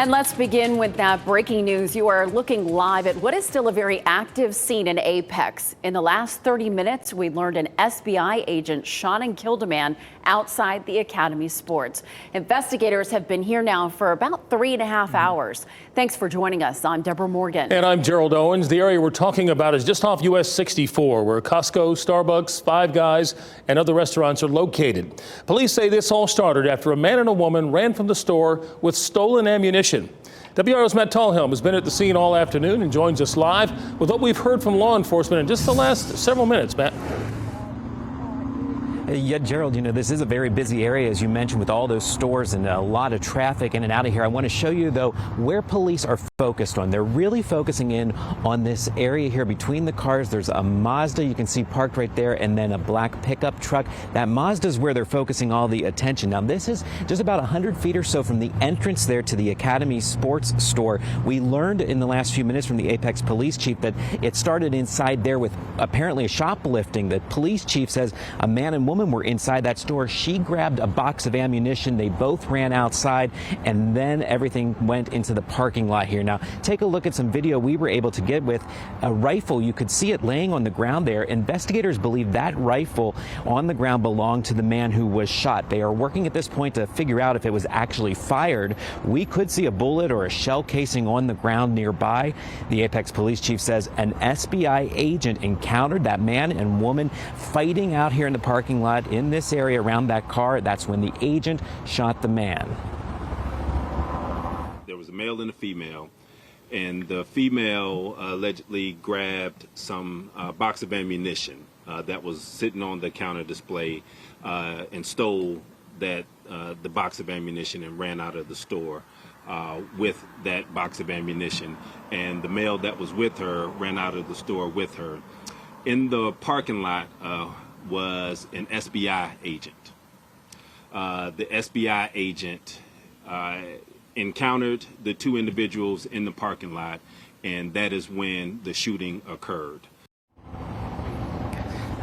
And let's begin with that breaking news. You are looking live at what is still a very active scene in Apex. In the last 30 minutes, we learned an SBI agent shot and killed a man outside the Academy Sports. Investigators have been here now for about 3.5 hours. Thanks for joining us. I'm Deborah Morgan. And I'm Gerald Owens. The area we're talking about is just off US 64, where Costco, Starbucks, Five Guys, and other restaurants are located. Police say this all started after a man and a woman ran from the store with stolen ammunition. WRO's Matt Tallhelm has been at the scene all afternoon and joins us live with what we've heard from law enforcement in just the last several minutes. Matt. Yeah, Gerald, this is a very busy area, as you mentioned, with all those stores and a lot of traffic in and out of here. I want to show you, though, where police are focused on. They're really focusing in on this area here between the cars. There's a Mazda you can see parked right there, and then a black pickup truck. That Mazda is where they're focusing all the attention. Now, this is just about 100 feet or so from the entrance there to the Academy Sports store. We learned in the last few minutes from the Apex police chief that it started inside there with apparently a shoplifting. The police chief says a man and woman were inside that store. She grabbed a box of ammunition. They both ran outside, and then everything went into the parking lot here. Now, take a look at some video we were able to get with a rifle. You could see it laying on the ground there. Investigators believe that rifle on the ground belonged to the man who was shot. They are working at this point to figure out if it was actually fired. We could see a bullet or a shell casing on the ground nearby. The Apex police chief says an SBI agent encountered that man and woman fighting out here in the parking lot in this area around that car. That's when the agent shot the man. There was a male and a female, and the female allegedly grabbed some box of ammunition that was sitting on the counter display and stole the box of ammunition and ran out of the store with that box of ammunition. And the male that was with her ran out of the store with her. In the parking lot was an SBI agent. The SBI agent encountered the two individuals in the parking lot, and that is when the shooting occurred.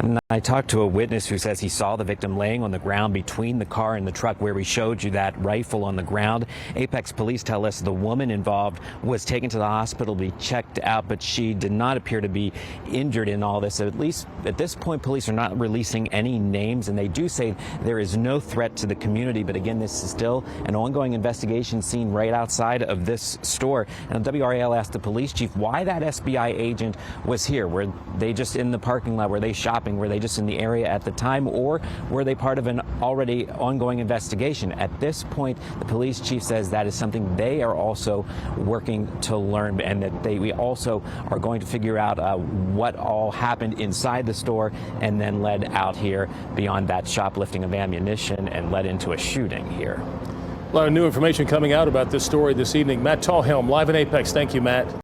And I talked to a witness who says he saw the victim laying on the ground between the car and the truck where we showed you that rifle on the ground. Apex police tell us the woman involved was taken to the hospital to be checked out, but she did not appear to be injured in all this. At least at this point, police are not releasing any names, and they do say there is no threat to the community. But again, this is still an ongoing investigation seen right outside of this store. And WRAL asked the police chief why that SBI agent was here. Were they just in the parking lot? Were they shopping? Were they just in the area at the time, or were they part of an already ongoing investigation? At this point, the police chief says that is something they are also working to learn, and that we also are going to figure out what all happened inside the store and then led out here beyond that shoplifting of ammunition and led into a shooting here. A lot of new information coming out about this story this evening. Matt Tallhelm, live in Apex. Thank you, Matt.